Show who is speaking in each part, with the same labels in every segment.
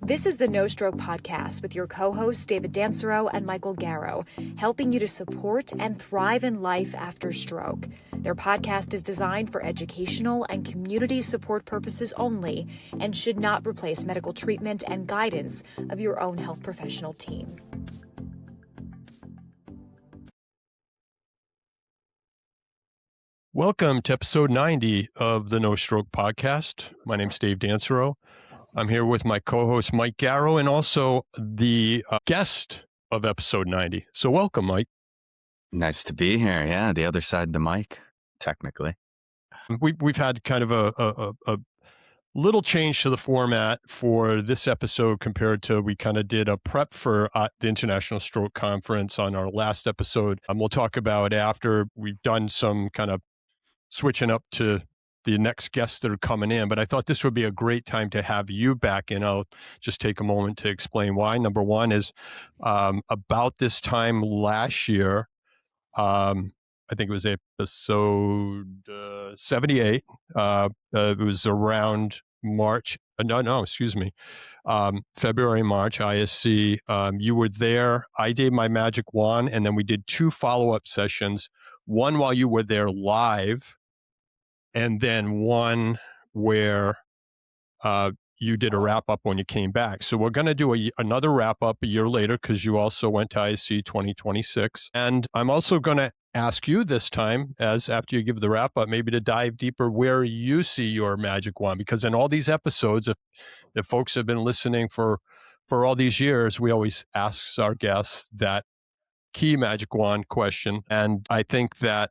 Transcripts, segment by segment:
Speaker 1: This is the No Stroke Podcast with your co-hosts David Dansereau and Michael Garrow, helping you to support and thrive in life after stroke. Their podcast is designed for educational and community support purposes only and should not replace medical treatment and guidance of your own health professional team.
Speaker 2: Welcome to episode 90 of the No Stroke Podcast. My name's Dave Dansereau. I'm here with my co-host, Mike Garrow, and also the guest of episode 90. So welcome, Mike.
Speaker 3: Nice to be here. Yeah, the other side of the mic, technically.
Speaker 2: We've had kind of a little change to the format for this episode compared to we kind of did a prep for the International Stroke Conference on our last episode. We'll talk about after we've done some kind of switching up to the next guests that are coming in, but I thought this would be a great time to have you back in. I'll just take a moment to explain why. Number one is about this time last year, I think it was episode 78. It was around March. February, March, ISC. You were there. I did my magic wand, and then we did two follow-up sessions. One while you were there live, and then one where you did a wrap-up when you came back. So we're going to do another wrap-up a year later because you also went to ISC 2026. And I'm also going to ask you this time, as after you give the wrap-up, maybe to dive deeper where you see your magic wand. Because in all these episodes, if folks have been listening for all these years, we always ask our guests that key magic wand question. And I think that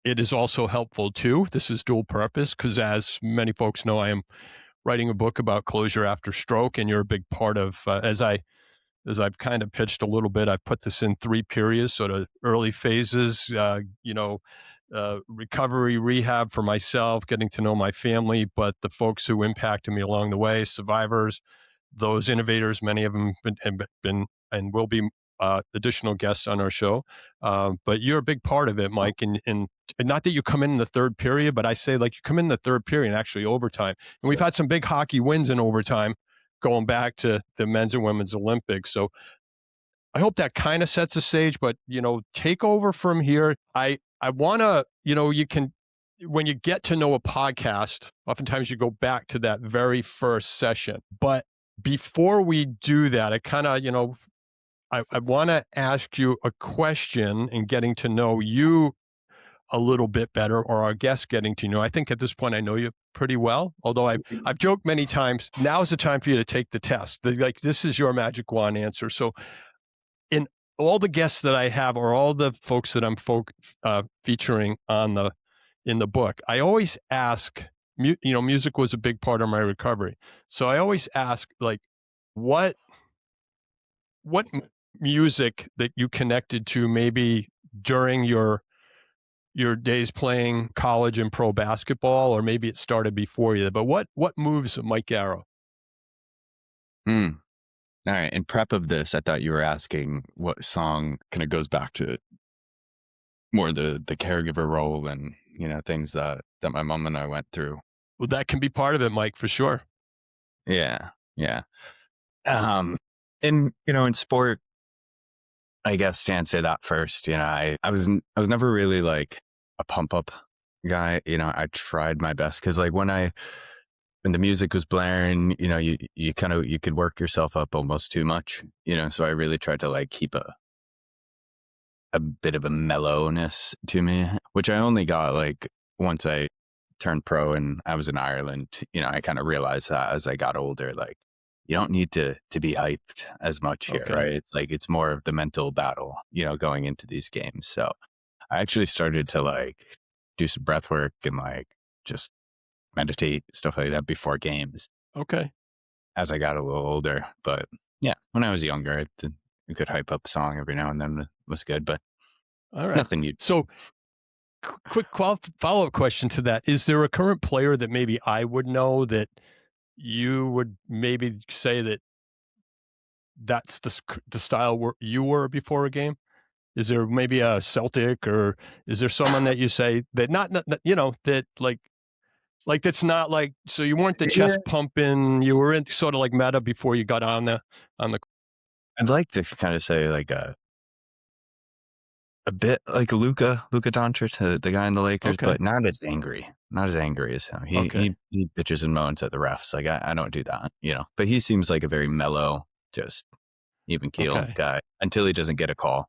Speaker 2: it is also helpful too. This is dual purpose because, as many folks know, I am writing a book about closure after stroke, and you're a big part of, as I've kind of pitched a little bit, I put this in three periods, sort of early phases, recovery, rehab for myself, getting to know my family, but the folks who impacted me along the way, survivors, those innovators, many of them have been and will be additional guests on our show. But you're a big part of it, Mike. And not that you come in the third period, but I say like you come in the third period, actually overtime. And we've had some big hockey wins in overtime going back to the men's and women's Olympics. So I hope that kind of sets the stage, but, take over from here. I want to, you can, when you get to know a podcast, oftentimes you go back to that very first session. But before we do that, I kind of, I want to ask you a question and getting to know you a little bit better, or our guests getting to know. I think at this point, I know you pretty well, although I've joked many times, now is the time for you to take the test. This is your magic wand answer. So in all the guests that I have, or all the folks that I'm featuring in the book, I always ask, music was a big part of my recovery. So I always ask, like, what music that you connected to maybe during your days playing college and pro basketball, or maybe it started before you, but what moves Mike Garrow?
Speaker 3: All right. In prep of this, I thought you were asking what song kind of goes back to more the caregiver role and, things that my mom and I went through.
Speaker 2: Well, that can be part of it, Mike, for sure.
Speaker 3: Yeah. Yeah. In sport, I guess to answer that first, I was never really like a pump up guy. I tried my best because like when the music was blaring, you could work yourself up almost too much, so I really tried to like keep a bit of a mellowness to me, which I only got like once I turned pro and I was in Ireland. I kind of realized that as I got older, like, you don't need to be hyped as much here,
Speaker 2: Okay.
Speaker 3: right? It's like, it's more of the mental battle, going into these games. So I actually started to like do some breath work and like just meditate, stuff like that before games.
Speaker 2: Okay.
Speaker 3: As I got a little older. But yeah, when I was younger, I could hype up a song every now and then. It was good, but
Speaker 2: All right.
Speaker 3: nothing new.
Speaker 2: So quick follow-up question to that. Is there a current player that maybe I would know that you would maybe say that's the style you were before a game? Is there maybe a Celtic, or is there someone that you say that not that like Like, that's not like, so you weren't the
Speaker 3: Yeah.
Speaker 2: chest pumping, you were in sort of like meta before you got on the,
Speaker 3: I'd like to kind of say like a bit like Luka Doncic, the guy in the Lakers,
Speaker 2: okay,
Speaker 3: but not as angry. Not as angry as him.
Speaker 2: okay,
Speaker 3: He bitches and moans at the refs. Like I don't do that, But he seems like a very mellow, just even keel
Speaker 2: okay,
Speaker 3: guy until he doesn't get a call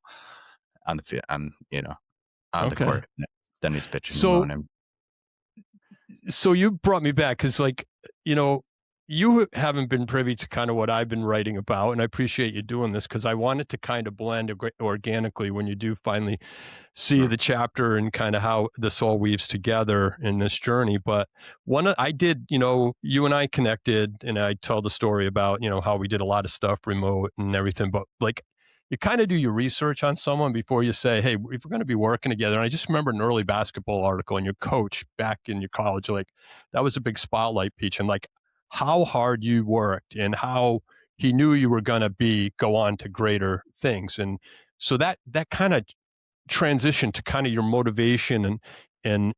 Speaker 3: on the field, on the
Speaker 2: okay.
Speaker 3: court. Then he's bitching and
Speaker 2: So
Speaker 3: moaning.
Speaker 2: so you brought me back because, like, you know, you haven't been privy to kind of what I've been writing about, and I appreciate you doing this because I wanted to kind of blend organically when you do finally see
Speaker 3: Mm,
Speaker 2: the chapter and kind of how this all weaves together in this journey. But I did, you and I connected, and I tell the story about, how we did a lot of stuff remote and everything. But like, you kind of do your research on someone before you say, hey, if we're going to be working together. And I just remember an early basketball article and your coach back in your college, like that was a big spotlight piece, and like how hard you worked and how he knew you were going to go on to greater things. And so that kind of transition to kind of your motivation and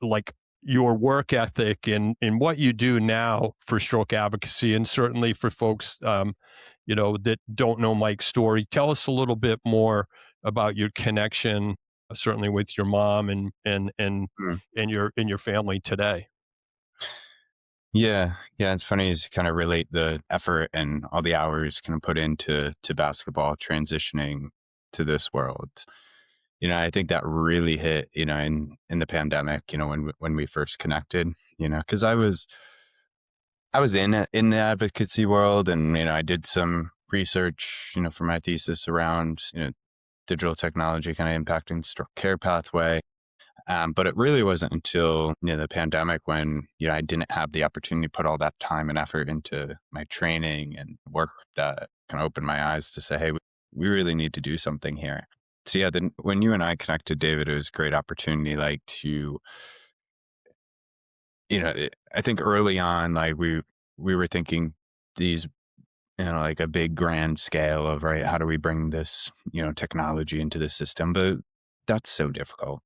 Speaker 2: like your work ethic and what you do now for stroke advocacy, and certainly for folks that don't know Mike's story. Tell us a little bit more about your connection, certainly with your mom
Speaker 3: mm.
Speaker 2: and your family today.
Speaker 3: Yeah, yeah. It's funny is kind of relate the effort and all the hours kind of put into basketball transitioning to this world. I think that really hit, in the pandemic, when we first connected, because I was in the advocacy world, and I did some research, for my thesis around digital technology kind of impacting the stroke care pathway. But it really wasn't until the pandemic when I didn't have the opportunity to put all that time and effort into my training and work that kind of opened my eyes to say, hey, we really need to do something here. So yeah, then when you and I connected, David, it was a great opportunity, like to I think early on, like we were thinking these, like a big grand scale of, right, how do we bring this, technology into the system? But that's so difficult.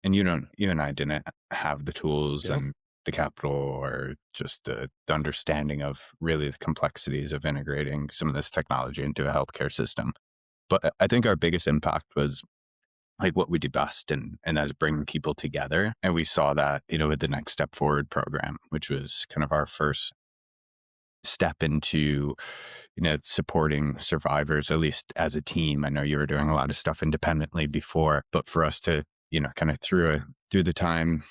Speaker 3: And you and I didn't have the tools
Speaker 2: Yep.
Speaker 3: and the capital or just the understanding of really the complexities of integrating some of this technology into a healthcare system. But I think our biggest impact was like what we do best, and that's bring people together. And we saw that, with the Next Step Forward program, which was kind of our first step into, supporting survivors, at least as a team. I know you were doing a lot of stuff independently before, but for us to, kind of through the time,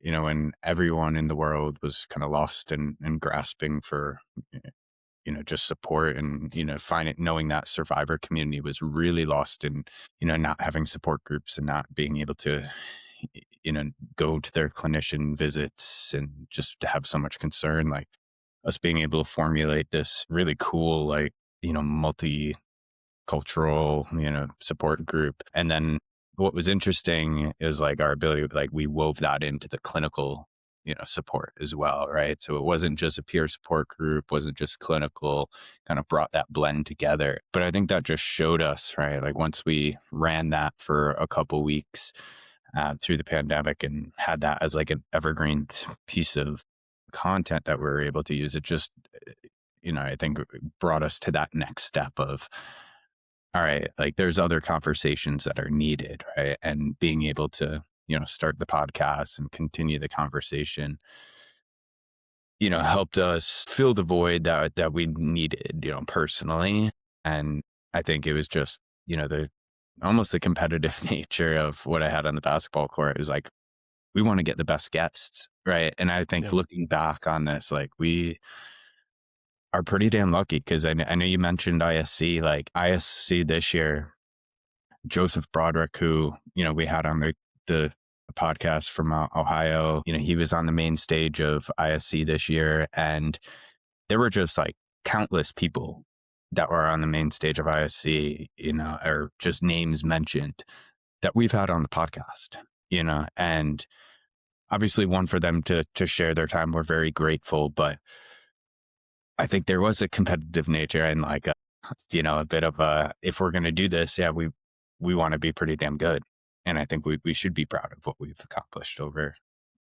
Speaker 3: when everyone in the world was kind of lost and grasping for, just support and, knowing that survivor community was really lost in, not having support groups and not being able to, go to their clinician visits and just to have so much concern, like us being able to formulate this really cool, like, multicultural, support group. And then what was interesting is like our ability, like we wove that into the clinical, support as well. Right. So it wasn't just a peer support group, wasn't just clinical, kind of brought that blend together. But I think that just showed us, right, like once we ran that for a couple weeks through the pandemic and had that as like an evergreen piece of content that we were able to use, it just, I think brought us to that next step of, all right, like there's other conversations that are needed, right? And being able to, start the podcast and continue the conversation, helped us fill the void that we needed, personally. And I think it was just, the almost the competitive nature of what I had on the basketball court. It was like, we want to get the best guests, right? And I think
Speaker 2: Yeah.
Speaker 3: looking back on this, like we are pretty damn lucky because I know you mentioned ISC, like ISC this year, Joseph Broderick, who, we had on the podcast from Ohio, he was on the main stage of ISC this year. And there were just like countless people that were on the main stage of ISC, or just names mentioned that we've had on the podcast, and obviously one for them to share their time. We're very grateful, but I think there was a competitive nature and like, a bit of a, if we're going to do this, yeah, we want to be pretty damn good. And I think we should be proud of what we've accomplished over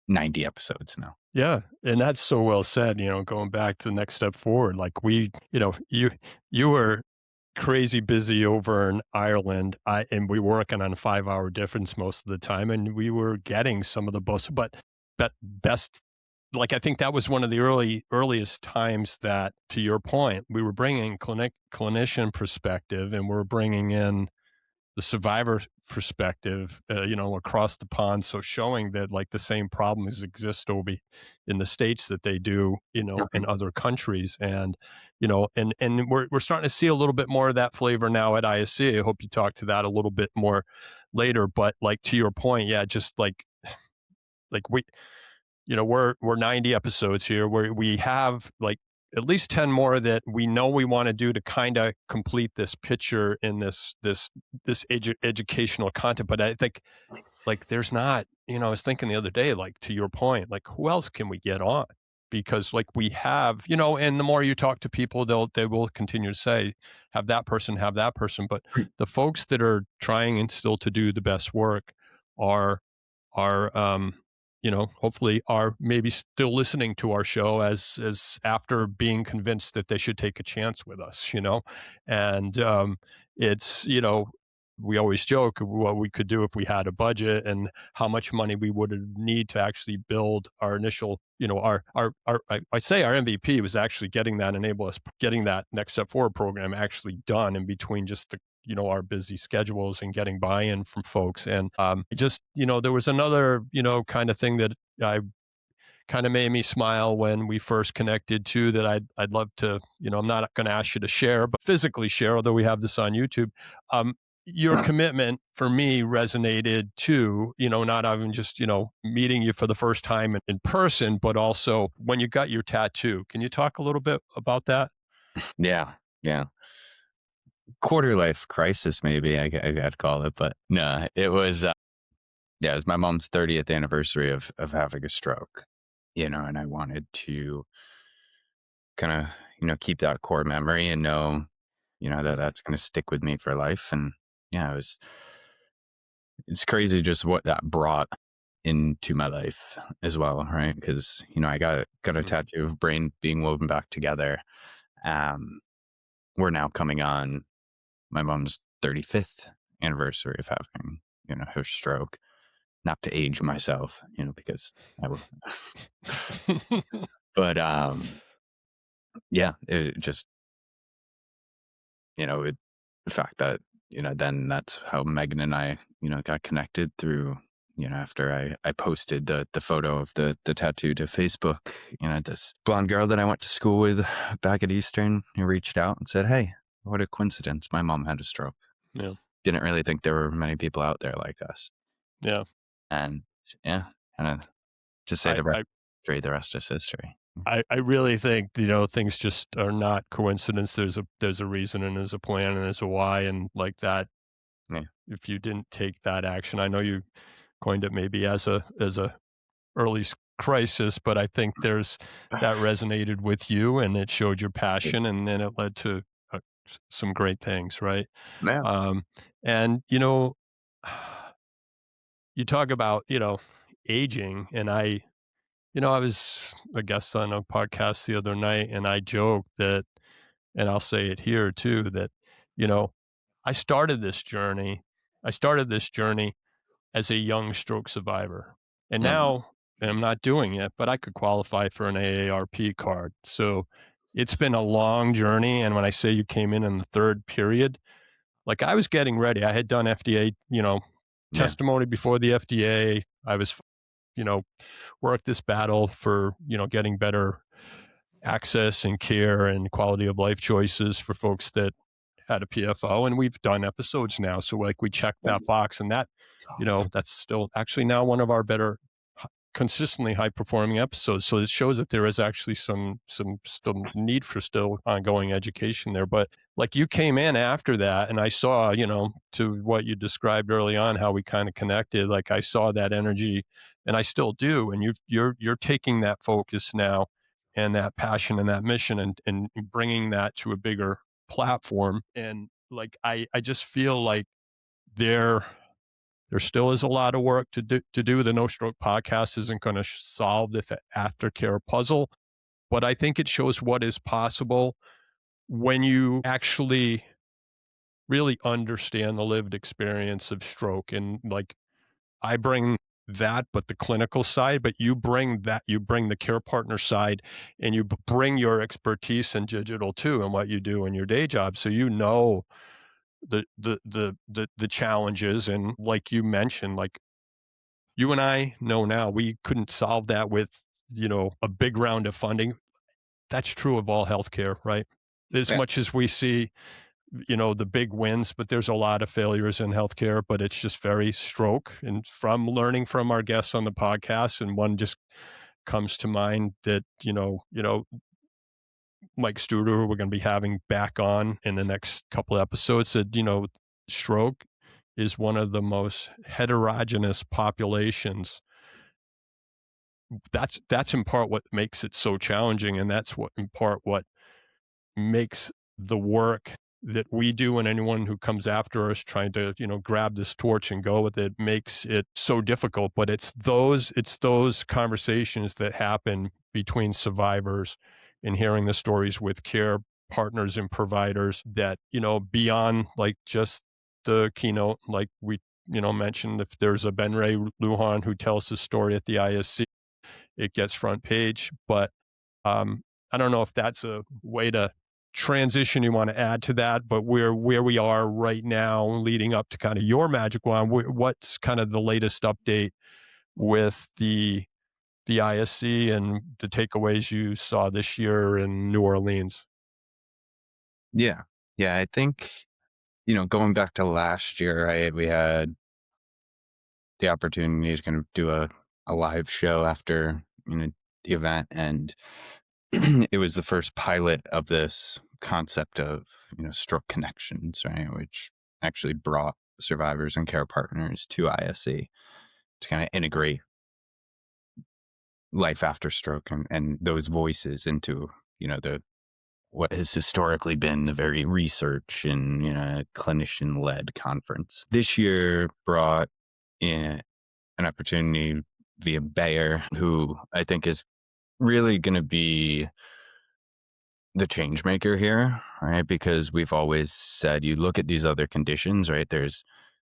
Speaker 3: 90 episodes now.
Speaker 2: Yeah, and that's so well said, going back to the next step forward, like you were crazy busy over in Ireland, and we were working on a 5-hour difference most of the time, and we were getting some of the best, like, I think that was one of the earliest times that, to your point, we were bringing clinician perspective, and we're bringing in the survivor perspective, across the pond. So showing that, like, the same problems exist over in the States that they do, in
Speaker 3: Mhm.
Speaker 2: other countries. And, and we're starting to see a little bit more of that flavor now at ISC. I hope you talk to that a little bit more later. But, like, to your point, yeah, just like we're 90 episodes here, where we have, like, at least 10 more that we know we want to do to kind of complete this picture in this educational content. But I think, like, there's not, I was thinking the other day, like, to your point, like, who else can we get on? Because, like, we have, and the more you talk to people, they will continue to say, have that person, have that person. But the folks that are trying and still to do the best work are are hopefully are maybe still listening to our show as after being convinced that they should take a chance with us. And it's, we always joke what we could do if we had a budget, and how much money we would need to actually build our initial, I say our MVP was actually enable us getting that next step forward program actually done, in between just our busy schedules and getting buy-in from folks. And just, there was another, kind of thing that I kind of made me smile when we first connected too, that I'd love to, I'm not going to ask you to share, but physically share, although we have this on YouTube. Your commitment for me resonated too, not even just, meeting you for the first time in person, but also when you got your tattoo. Can you talk a little bit about that?
Speaker 3: Yeah. Yeah. Quarter life crisis, maybe I'd call it, but no, it was, yeah, it was my mom's 30th anniversary of having a stroke, and I wanted to kind of, keep that core memory and know, that that's going to stick with me for life. And yeah, it's crazy just what that brought into my life as well. Right. Cause, I got a
Speaker 2: Mhm.
Speaker 3: tattoo of brain being woven back together. Um, we're now coming on my mom's 35th anniversary of having, her stroke. Not to age myself, because I will. But yeah, it just, it, the fact that, then that's how Megan and I, got connected through, after I posted the photo of the tattoo to Facebook, this blonde girl that I went to school with back at Eastern, who reached out and said, "Hey, what a coincidence. My mom had a stroke."
Speaker 2: Yeah.
Speaker 3: Didn't really think there were many people out there like us.
Speaker 2: Yeah.
Speaker 3: And yeah, kind of just say
Speaker 2: I,
Speaker 3: the rest,
Speaker 2: I
Speaker 3: the rest is history.
Speaker 2: I really think, things just are not coincidence. There's a reason, and there's a plan, and there's a why, and like that.
Speaker 3: Yeah.
Speaker 2: If you didn't take that action, I know you coined it maybe as a early crisis, but I think there's that resonated with you, and it showed your passion, and then it led to some great things, right?
Speaker 3: Yeah.
Speaker 2: Um, and you talk about aging, and I was a guest on a podcast the other night, and I joked that, and I'll say it here too, that, you know, I started this journey. I started this journey as a young stroke survivor, and
Speaker 3: Mhm.
Speaker 2: now, and I'm not doing it, but I could qualify for an AARP card. So it's been a long journey. And when I say you came in the third period, like, I was getting ready. I had done FDA,
Speaker 3: Yeah.
Speaker 2: testimony before the FDA. I was, you know, worked this battle for, getting better access and care and quality of life choices for folks that had a PFO. And we've done episodes now. So, like, we checked that box, and that, that's still actually now one of our better, consistently high performing episodes. So it shows that there is actually some still need for still ongoing education there. But, like, you came in after that, and I saw, to what you described early on, how we kind of connected. Like, I saw that energy, and I still do. And you're taking that focus now, and that passion and that mission, and bringing that to a bigger platform. And, like, I just feel like there There still is a lot of work to do. The No Stroke podcast isn't going to solve the aftercare puzzle, but I think it shows what is possible when you actually really understand the lived experience of stroke. And like, I bring that, but the clinical side, but you bring the care partner side, and you bring your expertise in digital too, and what you do in your day job. So, the challenges. And like you mentioned, like, you and I know now we couldn't solve that with, a big round of funding. That's true of all healthcare, right? As
Speaker 3: Yeah.
Speaker 2: much as we see, the big wins, but there's a lot of failures in healthcare, but it's just very stroke. And from learning from our guests on the podcast, and one just comes to mind that, Mike Studer, who we're going to be having back on in the next couple of episodes, said, stroke is one of the most heterogeneous populations. That's in part what makes it so challenging. And that's what in part what makes the work that we do, and anyone who comes after us trying to, grab this torch and go with it, makes it so difficult. But it's those conversations that happen between survivors and hearing the stories with care partners and providers that, beyond like just the keynote, like we, mentioned, if there's a Ben Ray Lujan who tells the story at the ISC, it gets front page. But I don't know if that's a way to transition you want to add to that, but where we are right now leading up to kind of your magic wand, what's kind of the latest update with the ISC and the takeaways you saw this year in New Orleans?
Speaker 3: Yeah. Yeah. I think, going back to last year, right, we had the opportunity to kind of do a live show after, the event. And it was the first pilot of this concept of, stroke connections, right, which actually brought survivors and care partners to ISC to kind of integrate life after stroke and those voices into, the what has historically been a very research and, clinician-led conference. This year brought in an opportunity via Bayer, who I think is really going to be the change maker here, right? Because we've always said, you look at these other conditions, right? There's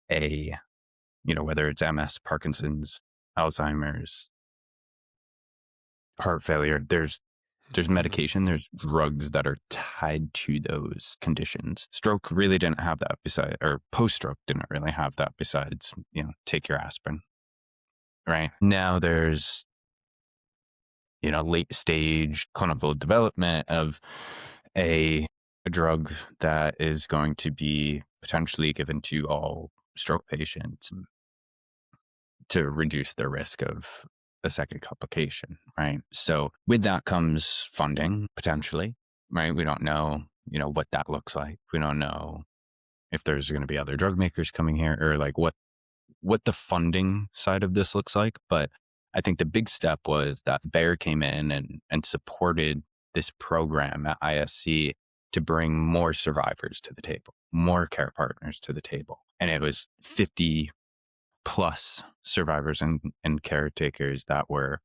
Speaker 3: whether it's MS, Parkinson's, Alzheimer's, heart failure, there's medication, there's drugs that are tied to those conditions. Stroke really didn't have that or post-stroke didn't really have that besides, take your aspirin, right? Now there's, late stage clinical development of a drug that is going to be potentially given to all stroke patients to reduce their risk of a second complication, right? So with that comes funding, potentially, right? We don't know, what that looks like. We don't know if there's going to be other drug makers coming here, or like what the funding side of this looks like. But I think the big step was that Bayer came in and supported this program at ISC to bring more survivors to the table, more care partners to the table. And it was 50 plus survivors and caretakers that were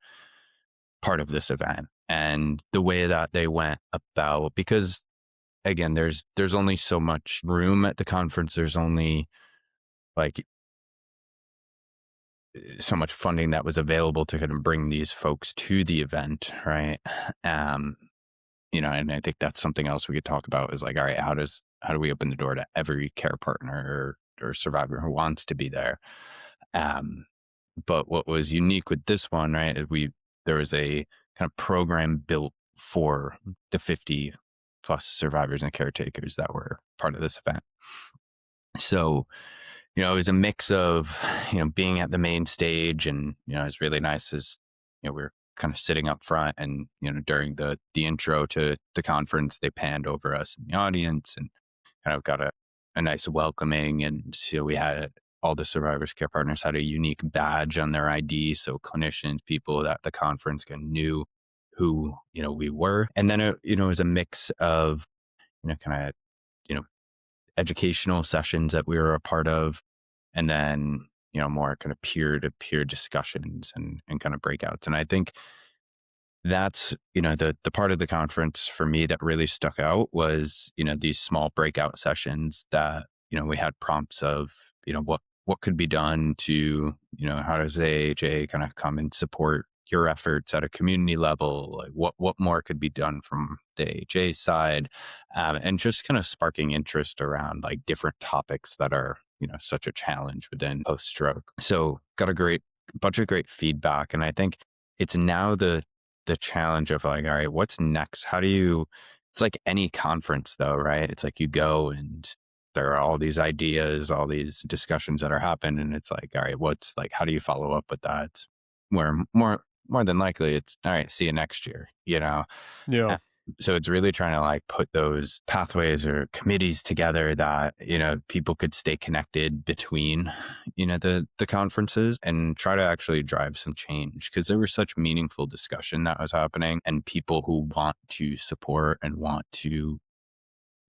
Speaker 3: part of this event. And the way that they went about, because again, there's only so much room at the conference. There's only like so much funding that was available to kind of bring these folks to the event, right? And I think that's something else we could talk about is like, all right, how do we open the door to every care partner or survivor who wants to be there? But what was unique with this one, right, there was a kind of program built for the 50 plus survivors and caretakers that were part of this event. So, it was a mix of, being at the main stage, and, it was really nice as, we were kind of sitting up front, and, during the intro to the conference, they panned over us in the audience and kind of got a nice welcoming. And, we had all the survivors care partners had a unique badge on their ID. So clinicians, people at the conference knew who, we were. And then, it was a mix of, kind of, educational sessions that we were a part of. And then, more kind of peer-to-peer discussions and kind of breakouts. And I think that's, the part of the conference for me that really stuck out was, these small breakout sessions that, we had prompts of, what could be done to, how does the AHA kind of come and support your efforts at a community level? Like what more could be done from the AHA side? And just kind of sparking interest around like different topics that are, such a challenge within post-stroke. So got a bunch of great feedback. And I think it's now the challenge of like, all right, what's next? It's like any conference though, right? It's like you go and there are all these ideas, all these discussions that are happening. And it's like, all right, how do you follow up with that? Where more than likely it's, all right, see you next year,
Speaker 2: Yeah.
Speaker 3: So it's really trying to like put those pathways or committees together that, people could stay connected between, the conferences and try to actually drive some change, because there was such meaningful discussion that was happening and people who want to support and want to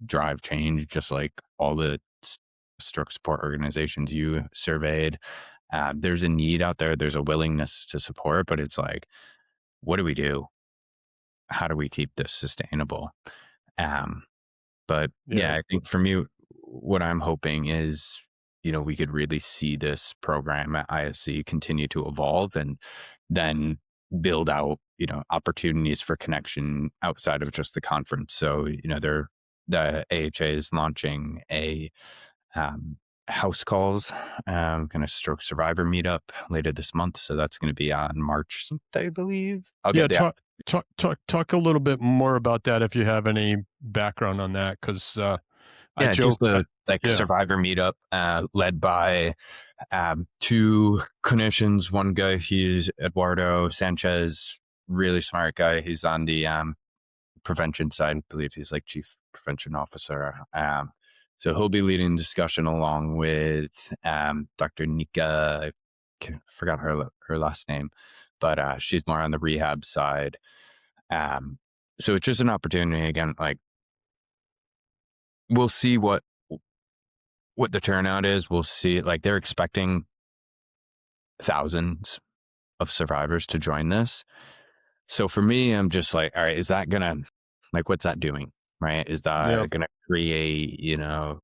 Speaker 3: drive change, just like all the stroke support organizations you surveyed. There's a need out there. There's a willingness to support, but it's like, what do we do? How do we keep this sustainable? But yeah, I think for me, what I'm hoping is, we could really see this program at ISC continue to evolve and then build out, opportunities for connection outside of just the conference. So, the AHA is launching a house calls kind of stroke survivor meetup later this month. So that's going to be on March 6th, I believe.
Speaker 2: Talk a little bit more about that if you have any background on that, because I
Speaker 3: just
Speaker 2: joked
Speaker 3: survivor meetup led by two clinicians. One guy, he's Eduardo Sanchez, really smart guy. He's on the prevention side. I believe he's like chief prevention officer. So he'll be leading discussion along with Dr. Nika. I forgot her last name, but she's more on the rehab side. So it's just an opportunity again. Like, we'll see what the turnout is. We'll see. Like, they're expecting thousands of survivors to join this. So for me, I'm just like, all right, is that gonna, like, what's that doing? Right? Is that going to create,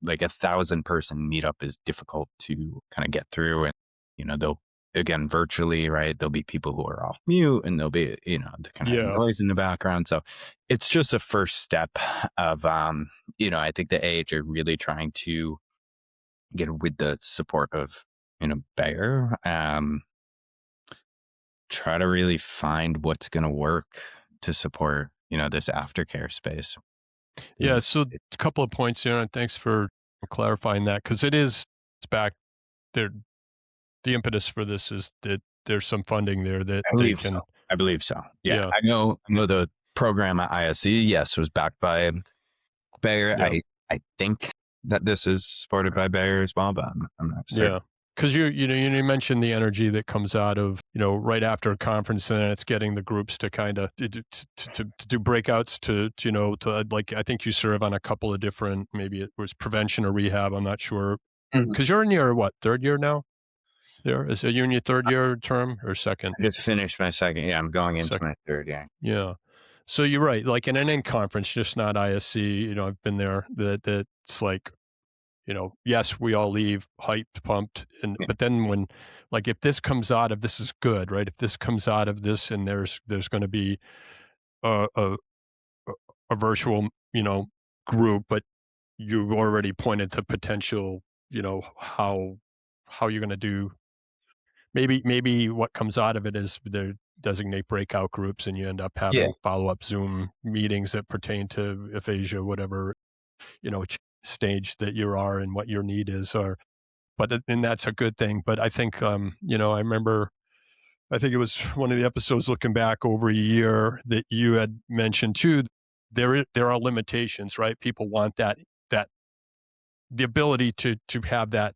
Speaker 3: like 1,000-person meetup is difficult to kind of get through. And, they'll, again, virtually, right? There'll be people who are off mute and there'll be, the kind of noise in the background. So it's just a first step of, I think the AH are really trying to get with the support of, Bayer, try to really find what's going to work to support, this aftercare space.
Speaker 2: Yeah, so a couple of points here, and thanks for clarifying that, because it's back there. The impetus for this is that there's some funding there that they can.
Speaker 3: I believe so. Yeah. I know the program at ISC, yes, was backed by Bayer. Yeah. I think that this is supported by Bayer as well, but I'm not certain.
Speaker 2: Yeah. Because you mentioned the energy that comes out of right after a conference, and it's getting the groups to kind of to do breakouts to like, I think you serve on a couple of different, maybe it was prevention or rehab, I'm not sure, because you're in your third year now. Are you in your third year term or second?
Speaker 3: I just finished my second. Yeah, I'm going into my third year.
Speaker 2: Yeah. So you're right. Like in an end conference, just not ISC. I've been there. That's like, yes, we all leave hyped, pumped, but then when, like, if this comes out of this is good, right? If this comes out of this, and there's going to be a virtual, group, but you've already pointed to potential, how you're going to do. Maybe what comes out of it is they designate breakout groups, and you end up having follow-up Zoom meetings that pertain to aphasia, whatever, stage that you are and what your need is, and that's a good thing. But I think, I remember, I think it was one of the episodes looking back over a year that you had mentioned too, there are limitations, right? People want that the ability to have that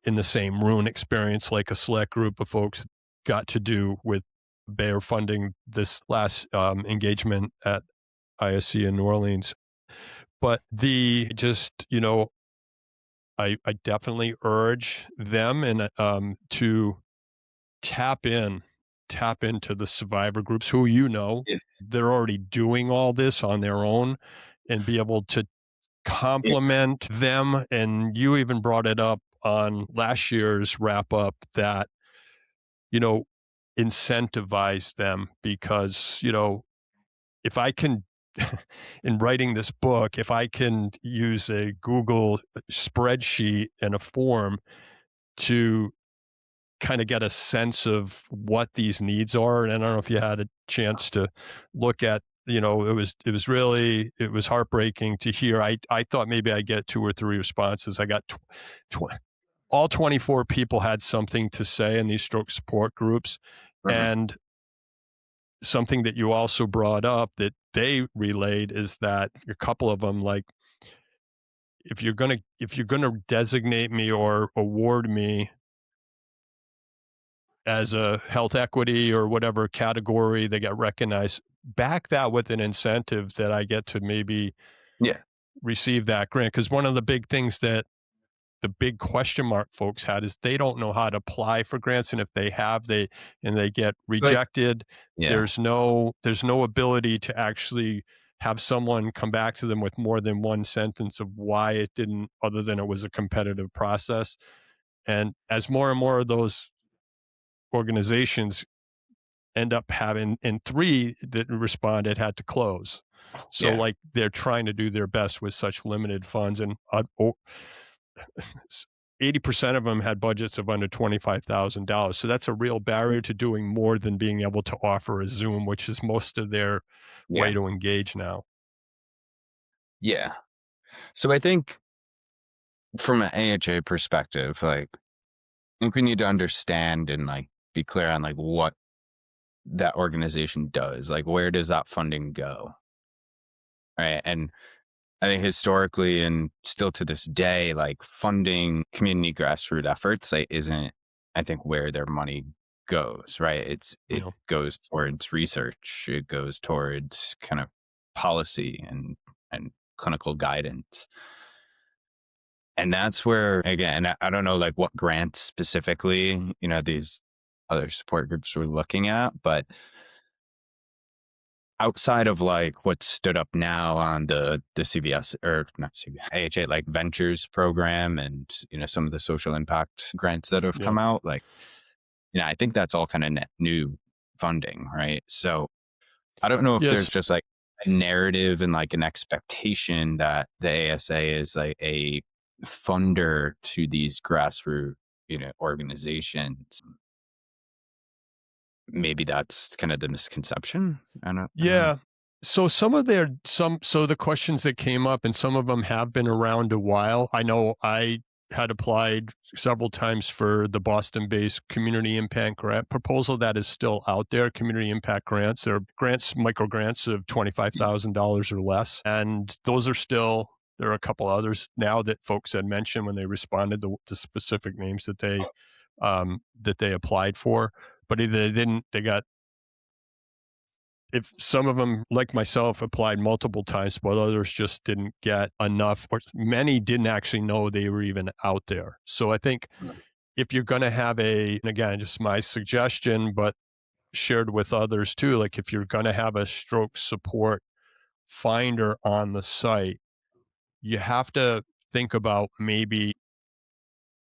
Speaker 2: in the same room experience, like a select group of folks got to do with Bayer funding this last engagement at ISC in New Orleans. But I definitely urge them and to tap in, tap into the survivor groups who
Speaker 3: Yeah.
Speaker 2: they're already doing all this on their own, and be able to
Speaker 3: Yeah.
Speaker 2: compliment them. And you even brought it up on last year's wrap up that, you know, incentivize them because, if I can, in writing this book, if I can use a Google spreadsheet and a form to kind of get a sense of what these needs are. And I don't know if you had a chance to look at, it was heartbreaking to hear. I thought maybe I get 2 or 3 responses. I got all 24 people had something to say in these stroke support groups.
Speaker 3: Mhm.
Speaker 2: And something that you also brought up that they relayed is that a couple of them, like, if you're gonna designate me or award me as a health equity or whatever category they get recognized, back that with an incentive that I get to maybe
Speaker 3: Yeah.
Speaker 2: receive that grant. Because one of the big things that the big question mark folks had is they don't know how to apply for grants, and if they have, they get
Speaker 3: Like,
Speaker 2: rejected.
Speaker 3: yeah.
Speaker 2: There's no ability to actually have someone come back to them with more than one sentence of why it didn't, other than it was a competitive process. And as more and more of those organizations end up having, and 3 that responded had to close. So,
Speaker 3: Yeah.
Speaker 2: like, they're trying to do their best with such limited funds, and 80% of them had budgets of under $25,000. So that's a real barrier to doing more than being able to offer a Zoom, which is most of their way
Speaker 3: Yeah.
Speaker 2: to engage now.
Speaker 3: Yeah. So I think from an AHA perspective, like, I think we need to understand and like be clear on like what that organization does. Like, where does that funding go? Right. And I think historically and still to this day, like funding community grassroots efforts like, isn't, I think, where their money goes, right?
Speaker 2: You
Speaker 3: It
Speaker 2: know,
Speaker 3: goes towards research. It goes towards kind of policy and clinical guidance. And that's where, again, I don't know like what grants specifically, these other support groups were looking at, but outside of like what stood up now on the CVS or not CVS, AHA like ventures program and some of the social impact grants that have
Speaker 2: yeah.
Speaker 3: come out, like, I think that's all kind of net new funding, right? So I don't know if there's
Speaker 2: Yes.
Speaker 3: just like a narrative and like an expectation that the ASA is like a funder to these grassroots, organizations. Maybe that's kind of the misconception. I don't know.
Speaker 2: Yeah. So so the questions that came up, and some of them have been around a while. I know I had applied several times for the Boston-based community impact grant proposal that is still out there. Community impact grants, they're grants, micro grants of $25,000 or less, and those are still. There are a couple others now that folks had mentioned when they responded to specific names that they applied for, but either they didn't. They got, if some of them, like myself, applied multiple times, but others just didn't get enough, or many didn't actually know they were even out there. So I think if you're going to have and again, just my suggestion, but shared with others too, like if you're going to have a stroke support finder on the site, you have to think about maybe,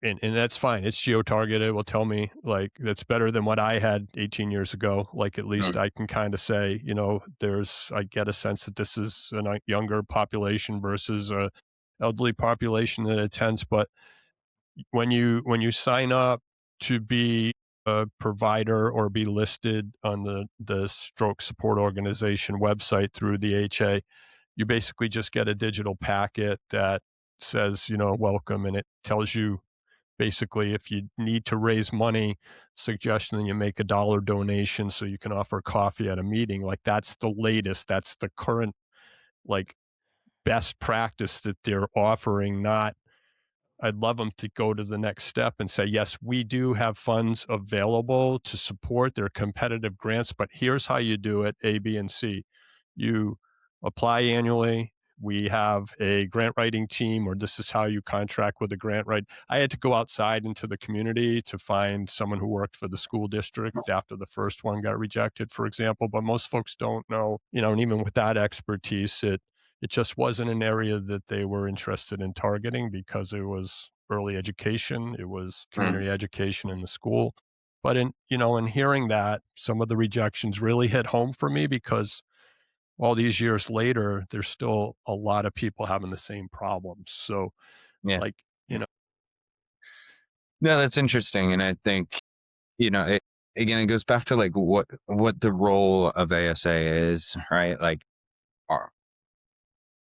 Speaker 2: and that's fine. It's geo-targeted. It will tell me, like, that's better than what I had 18 years ago. Like, at least
Speaker 3: Mm.
Speaker 2: I can kind of say, I get a sense that this is a younger population versus a elderly population that attends. But when you sign up to be a provider or be listed on the stroke support organization website through the HA, you basically just get a digital packet that says, welcome, and it tells you basically, if you need to raise money, suggestion that you make $1 donation so you can offer coffee at a meeting. Like, that's the latest. That's the current, like, best practice that they're offering. Not, I'd love them to go to the next step and say, yes, we do have funds available to support their competitive grants, but here's how you do it: A, B, and C. You apply annually. we have a grant writing team, or this is how you contract with a grant write. I had to go outside into the community to find someone who worked for the school district after the first one got rejected, for example. But most folks don't know, and even with that expertise, it just wasn't an area that they were interested in targeting because it was early education, it was community education in the school. But in hearing that, some of the rejections really hit home for me because all these years later, there's still a lot of people having the same problems. So,
Speaker 3: Yeah.
Speaker 2: like,
Speaker 3: No, that's interesting. And I think, again, it goes back to like what the role of ASA is, right? Like,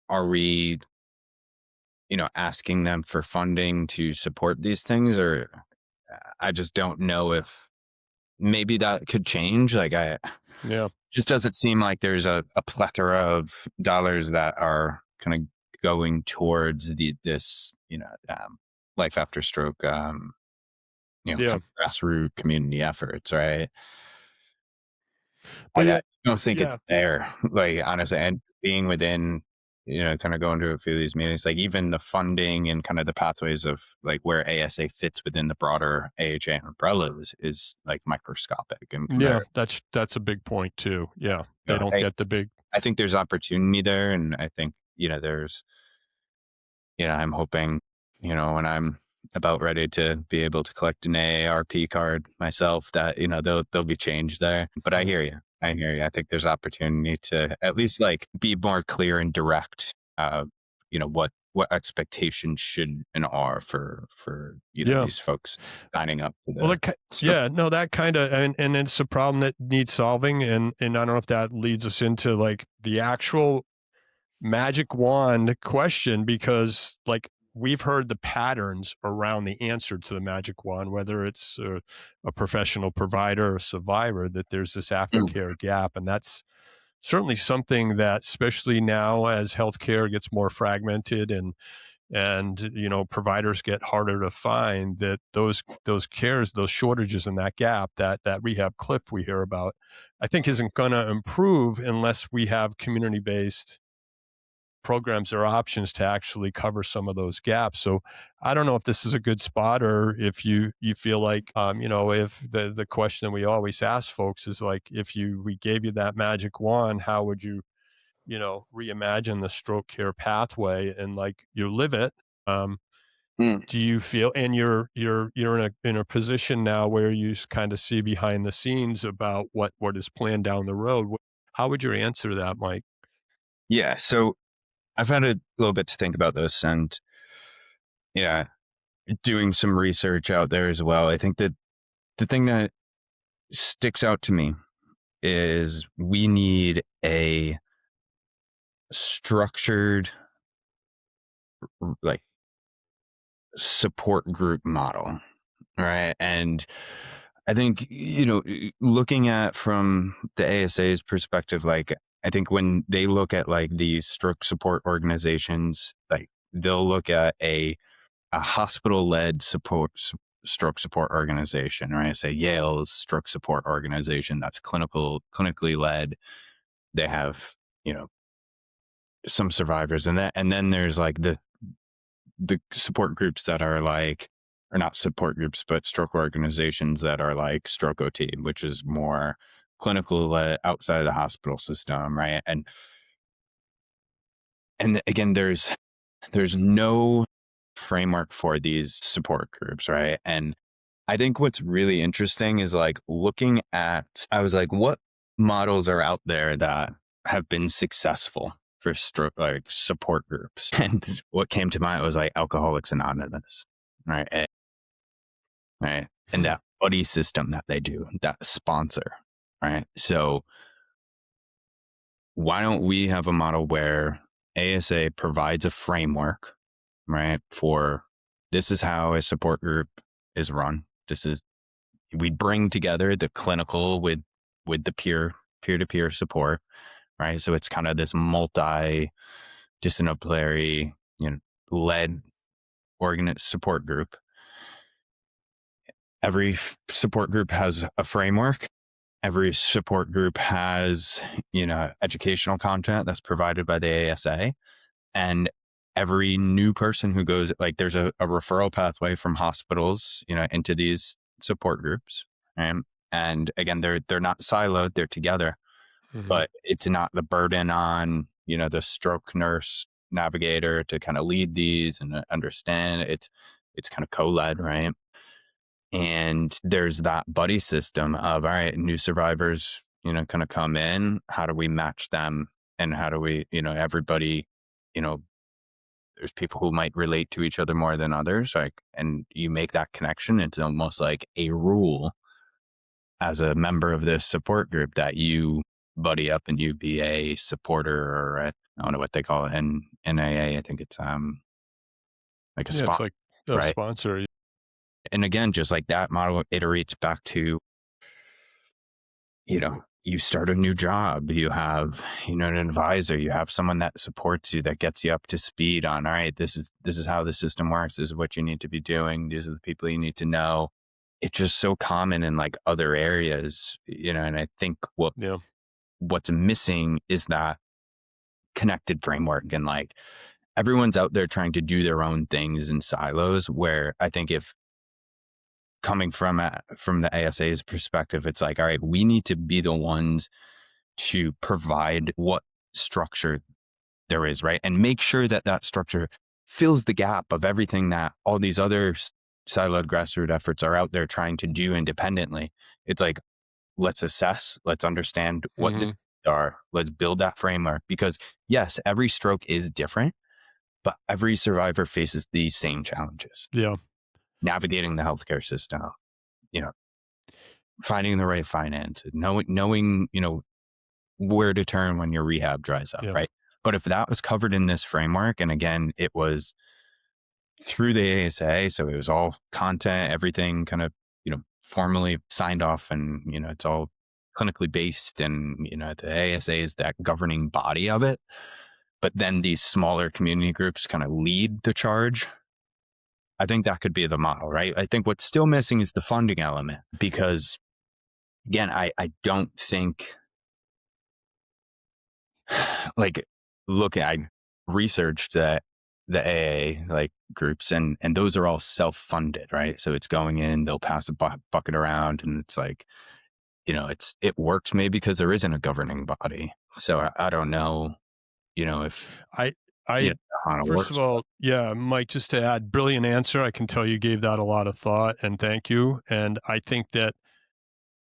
Speaker 3: are we, asking them for funding to support these things, or I just don't know if maybe that could change. Like,
Speaker 2: yeah,
Speaker 3: just doesn't seem like there's a plethora of dollars that are kind of going towards this, life after stroke,
Speaker 2: yeah.
Speaker 3: kind of grassroots community efforts, right?
Speaker 2: But
Speaker 3: I
Speaker 2: yeah,
Speaker 3: don't think
Speaker 2: yeah,
Speaker 3: it's there, like, honestly, and being within, kind of going to a few of these meetings, like even the funding and kind of the pathways of like where ASA fits within the broader AHA umbrella is like microscopic and
Speaker 2: yeah.
Speaker 3: compared.
Speaker 2: That's a big point too. Yeah, they don't
Speaker 3: I,
Speaker 2: get the big.
Speaker 3: I think there's opportunity there, and I think, there's, I'm hoping, when I'm about ready to be able to collect an AARP card myself, that, there'll be change there. But I hear you. I hear you. I think there's opportunity to at least like be more clear and direct, what expectations should and are for,
Speaker 2: Yeah.
Speaker 3: these folks signing up for
Speaker 2: Well,
Speaker 3: the stroke.
Speaker 2: yeah, no, that kind of, and it's a problem that needs solving, and I don't know if that leads us into like the actual magic wand question, because like we've heard the patterns around the answer to the magic wand, whether it's a professional provider or survivor, that there's this aftercare gap. And that's certainly something that, especially now as healthcare gets more fragmented and providers get harder to find, that those shortages and that gap, that rehab cliff we hear about, I think isn't going to improve unless we have community-based programs or options to actually cover some of those gaps. So I don't know if this is a good spot, or if you feel like, if the question that we always ask folks is like, if we gave you that magic wand, how would you, reimagine the stroke care pathway, and like you live it. Um,
Speaker 3: Mm.
Speaker 2: do you feel, and you're in a position now where you kind of see behind the scenes about what is planned down the road? How would you answer that, Mike?
Speaker 3: Yeah. So I've had a little bit to think about this, and yeah, doing some research out there as well. I think that the thing that sticks out to me is we need a structured, like, support group model, right? And I think, looking at from the ASA's perspective, like, I think when they look at like these stroke support organizations, like they'll look at a hospital-led stroke support organization, right? Say Yale's stroke support organization, that's clinically led. They have, some survivors, and then there's like the support groups that are like, or not support groups, but stroke organizations that are like Stroke OT, which is more clinical led outside of the hospital system, right? And again, there's no framework for these support groups, right? And I think what's really interesting is like I was like, what models are out there that have been successful for stroke, like support groups? And what came to mind was like Alcoholics Anonymous, right? Right. And that buddy system that they do, that sponsor, right? So why don't we have a model where ASA provides a framework, right? For this is how a support group is run. We bring together the clinical with the peer-to-peer support, right? So it's kind of this multidisciplinary, led support group. Every support group has a framework. Every support group has, educational content that's provided by the ASA. And every new person who goes, like, there's a referral pathway from hospitals, into these support groups. And again, they're not siloed, they're together, but it's not the burden on, the stroke nurse navigator to kind of lead these and understand. It's kind of co-led, right? And there's that buddy system of, all right, new survivors, kind of come in. How do we match them? And how do we, everybody, there's people who might relate to each other more than others, like, and you make that connection. It's almost like a rule as a member of this support group that you buddy up and you be a supporter, or I don't know what they call it in NAA. I think it's like a
Speaker 2: Yeah, it's
Speaker 3: spot,
Speaker 2: like a
Speaker 3: right?
Speaker 2: sponsor.
Speaker 3: And again, just like that model iterates back to, you start a new job, you have, an advisor, you have someone that supports you, that gets you up to speed on, all right, this is how the system works. This is what you need to be doing. These are the people you need to know. It's just so common in like other areas, and I think what's missing is that connected framework, and like everyone's out there trying to do their own things in silos, where I think if coming from the ASA's perspective, it's like, all right, we need to be the ones to provide what structure there is, right? And make sure that that structure fills the gap of everything that all these other siloed grassroots efforts are out there trying to do independently. It's like, let's assess, let's understand what the are, let's build that framework, because yes, every stroke is different, but every survivor faces these same challenges.
Speaker 2: Yeah.
Speaker 3: Navigating the healthcare system, finding the right finance, knowing, where to turn when your rehab dries up, right? But if that was covered in this framework, and again, it was through the ASA, so it was all content, everything kind of, formally signed off, and, it's all clinically based, and, the ASA is that governing body of it. But then these smaller community groups kind of lead the charge. I think that could be the model, right? I think what's still missing is the funding element, because again, I don't think, like, look, I researched that the AA like groups, and those are all self-funded, right? So it's going in, they'll pass a bucket around, and it's like, it works maybe because there isn't a governing body. So I don't know, if
Speaker 2: I
Speaker 3: how it
Speaker 2: first
Speaker 3: works.
Speaker 2: of all, yeah, Mike, just to add, brilliant answer. I can tell you gave that a lot of thought, and thank you. And I think that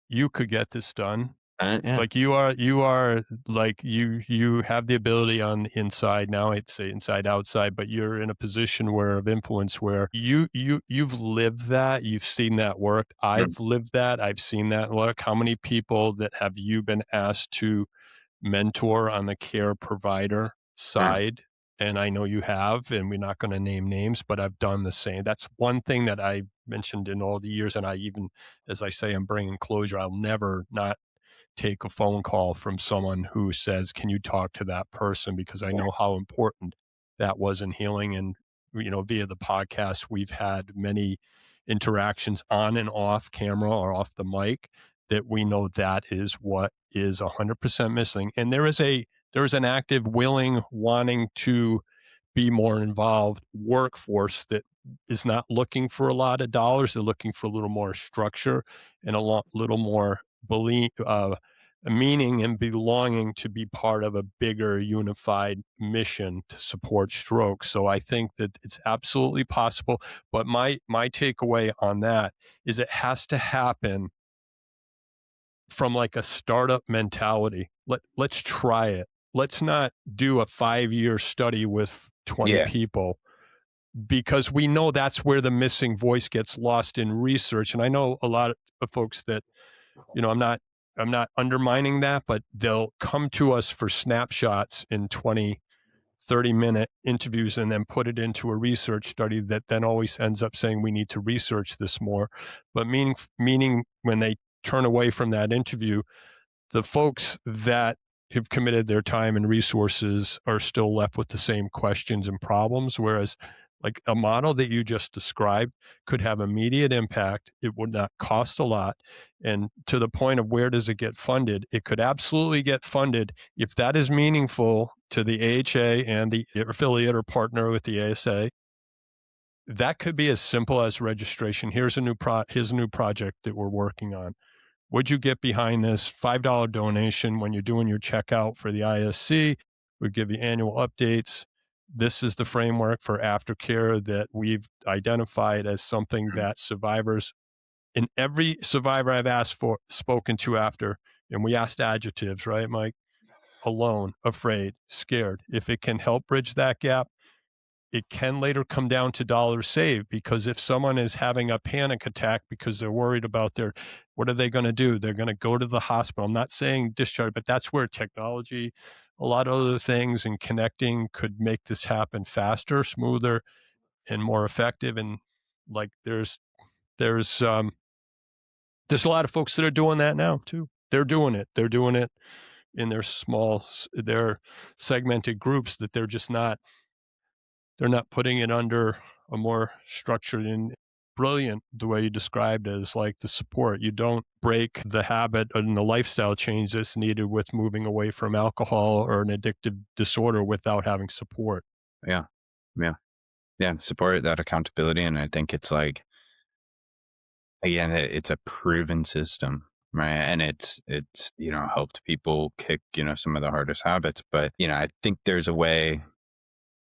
Speaker 2: you could get this done.
Speaker 3: Yeah.
Speaker 2: Like you are like you have the ability on the inside. Now I'd say inside outside, but you're in a position where of influence where you've lived that, you've seen that work. I've lived that, I've seen that work. How many people that have you been asked to mentor on the care provider side? And I know you have, and we're not going to name names, but I've done the same. That's one thing that I mentioned in all the years. And I even, as I say, I'm bringing closure. I'll never not take a phone call from someone who says, can you talk to that person? Because I know how important that was in healing. And, via the podcast, we've had many interactions on and off camera or off the mic that we know that is what is 100% missing. And there is an active, willing, wanting to be more involved workforce that is not looking for a lot of dollars. They're looking for a little more structure and little more meaning and belonging to be part of a bigger unified mission to support stroke. So I think that it's absolutely possible. But my takeaway on that is it has to happen from like a startup mentality. Let's try it. Let's not do a 5-year study with 20 people, because we know that's where the missing voice gets lost in research. And I know a lot of folks that, I'm not undermining that, but they'll come to us for snapshots in 20, 30-minute interviews and then put it into a research study that then always ends up saying we need to research this more. But meaning when they turn away from that interview, the folks that have committed their time and resources are still left with the same questions and problems, whereas Like a model that you just described could have immediate impact. It would not cost a lot. And to the point of where does it get funded? It could absolutely get funded if that is meaningful to the AHA and the affiliate or partner with the ASA. That could be as simple as registration. Here's a new project that we're working on. Would you get behind this $5 donation when you're doing your checkout for the ISC? We give you annual updates. This is the framework for aftercare that we've identified as something that survivors, and every survivor I've spoken to after, and we asked adjectives, right, Mike? Alone, afraid, scared. If it can help bridge that gap, it can later come down to dollars saved, because if someone is having a panic attack because they're worried about what are they going to do? They're going to go to the hospital. I'm not saying discharge, but that's where technology, a lot of other things and connecting could make this happen faster, smoother, and more effective. And like there's a lot of folks that are doing that now too. They're doing it. They're doing it in their segmented groups, that they're not putting it under a more structured and brilliant, the way you described it, as like the support. You don't break the habit and the lifestyle change that's needed with moving away from alcohol or an addictive disorder without having support.
Speaker 3: Yeah. Yeah. Yeah. Support, that accountability. And I think it's like, again, it's a proven system, right? And it's, helped people kick, some of the hardest habits. But, I think there's a way,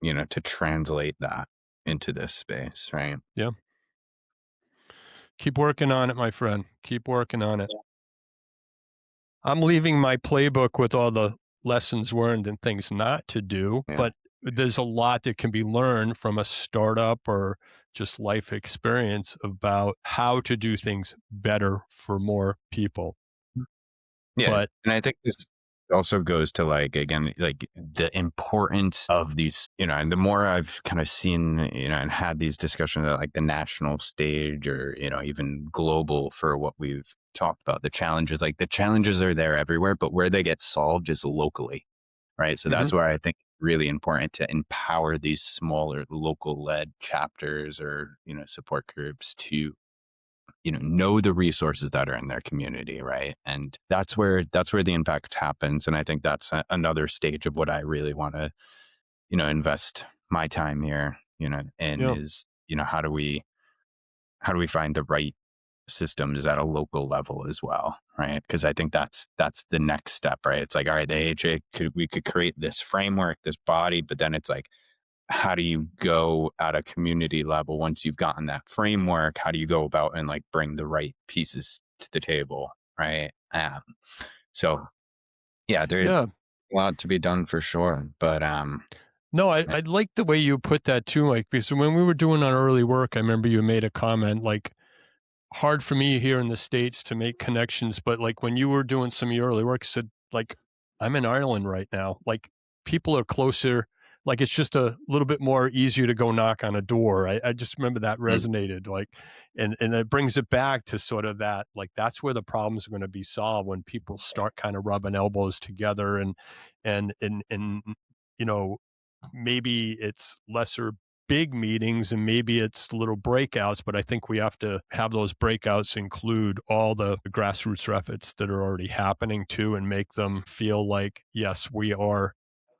Speaker 3: to translate that into this space, right?
Speaker 2: Yeah. Keep working on it, my friend. Keep working on it. I'm leaving my playbook with all the lessons learned and things not to do,
Speaker 3: Yeah.
Speaker 2: but there's a lot that can be learned from a startup or just life experience about how to do things better for more people.
Speaker 3: Yeah.
Speaker 2: But
Speaker 3: and I think this also goes to again, the importance of these, and the more I've kind of seen, and had these discussions at the national stage or, even global for what we've talked about, the challenges are there everywhere, but where they get solved is locally. Right. So that's where I think it's really important to empower these smaller local led chapters or, support groups to know the resources that are in their community, right? And that's where the impact happens. And I think that's another stage of what I really want to invest my time here in is how do we find the right systems at a local level as well, right? Because I think that's the next step, right? It's like, all right, the AHA we could create this framework, this body, but then it's like, how do you go at a community level once you've gotten that framework? How do you go about and bring the right pieces to the table, right? So yeah, there's
Speaker 2: yeah.
Speaker 3: a lot to be done for sure. But
Speaker 2: No, I like the way you put that too, Mike, because when we were doing our early work, I remember you made a comment like, hard for me here in the States to make connections, but when you were doing some of your early work, you said, I'm in Ireland right now. People are closer. It's just a little bit more easier to go knock on a door. I just remember that resonated. And it brings it back to sort of that, that's where the problems are going to be solved, when people start kind of rubbing elbows together and maybe it's lesser big meetings and maybe it's little breakouts, but I think we have to have those breakouts include all the grassroots efforts that are already happening too, and make them feel like, yes, we're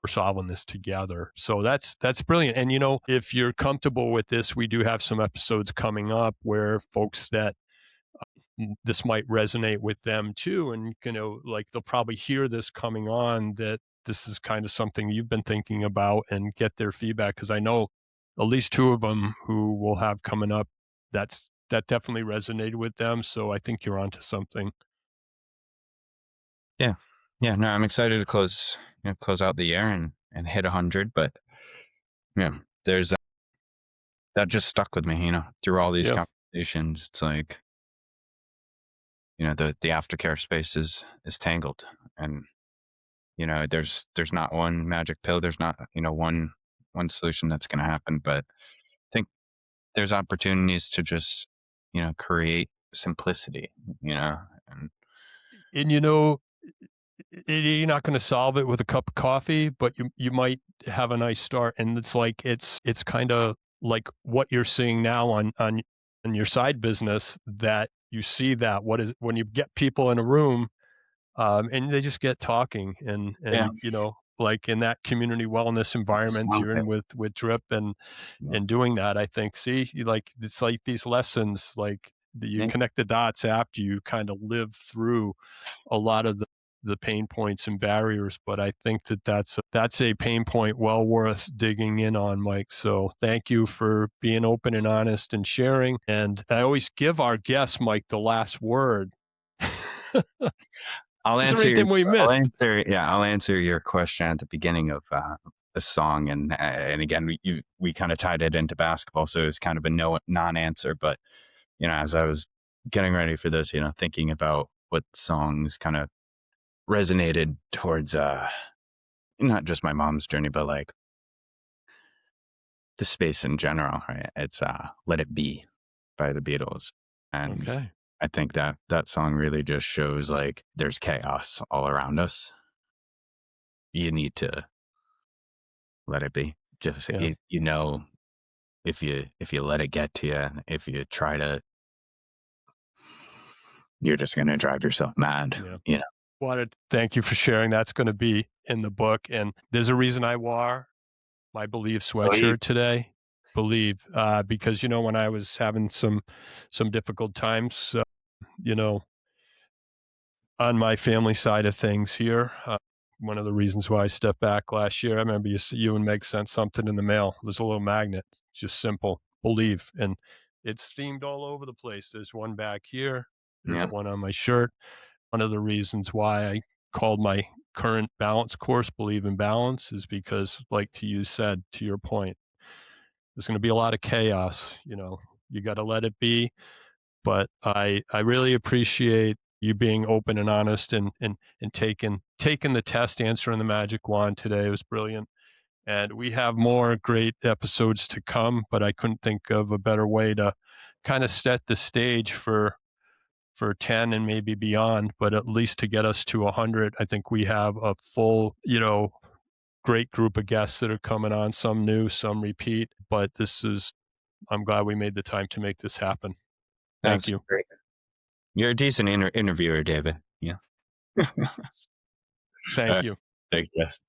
Speaker 2: solving this together. So that's brilliant. And if you're comfortable with this, we do have some episodes coming up where folks that this might resonate with them too. And, they'll probably hear this coming on, that this is kind of something you've been thinking about, and get their feedback. Cause I know at least two of them who we'll have coming up, that definitely resonated with them. So I think you're onto something.
Speaker 3: yeah, no, I'm excited to close out the year and hit 100. But yeah, there's that just stuck with me, through all these conversations. It's like, the aftercare space is tangled, and there's not one magic pill. There's not one solution that's going to happen. But I think there's opportunities to just create simplicity, and
Speaker 2: And you're not going to solve it with a cup of coffee, but you might have a nice start. And it's kind of like what you're seeing now on your side business, that you see that what is when you get people in a room, and they just get talking,
Speaker 3: Yeah.
Speaker 2: and like in that community wellness environment
Speaker 3: Sounds
Speaker 2: you're in
Speaker 3: good.
Speaker 2: with Drip,
Speaker 3: Yeah.
Speaker 2: and doing that, I think, see, like it's like these lessons, like you
Speaker 3: Yeah.
Speaker 2: connect the dots after you kind of live through a lot of the pain points and barriers. But I think that's a pain point well worth digging in on, Mike. So thank you for being open and honest and sharing. And I always give our guests, Mike, the last word.
Speaker 3: I'll
Speaker 2: Is there
Speaker 3: answer.
Speaker 2: anything we
Speaker 3: I'll
Speaker 2: missed?
Speaker 3: answer. Yeah, I'll answer your question at the beginning of the song, and again, we kind of tied it into basketball, so it was kind of a non-answer. But as I was getting ready for this, thinking about what songs kind of resonated towards not just my mom's journey, but like the space in general, right? It's "Let It Be" by the Beatles, and
Speaker 2: Okay.
Speaker 3: I think that song really just shows like there's chaos all around us. You need to let it be. Just
Speaker 2: Yeah.
Speaker 3: if you let it get to you, if you try to, you're just gonna drive yourself mad.
Speaker 2: Yeah.
Speaker 3: You know.
Speaker 2: Wanted to thank you for sharing. That's going to be in the book. And there's a reason I wore my Believe
Speaker 3: Believe.
Speaker 2: sweatshirt today. Believe, because when I was having some difficult times, you know, on my family side of things here. One of the reasons why I stepped back last year, I remember you and Meg sent something in the mail. It was a little magnet, just simple, believe. And it's themed all over the place. There's one back here, there's
Speaker 3: Yeah.
Speaker 2: one on my shirt. One of the reasons why I called my current balance course Believe in Balance is because, like you said, to your point, there's going to be a lot of chaos. You got to let it be. But I really appreciate you being open and honest, and taking the test, answering the magic wand today. It was brilliant. And we have more great episodes to come, but I couldn't think of a better way to kind of set the stage for 10 and maybe beyond, but at least to get us to 100. I think we have a full, great group of guests that are coming on, some new, some repeat. But I'm glad we made the time to make this happen. Thank
Speaker 3: That's
Speaker 2: you.
Speaker 3: great. You're a decent interviewer, David. Yeah.
Speaker 2: Thank you.
Speaker 3: Thanks. Yes.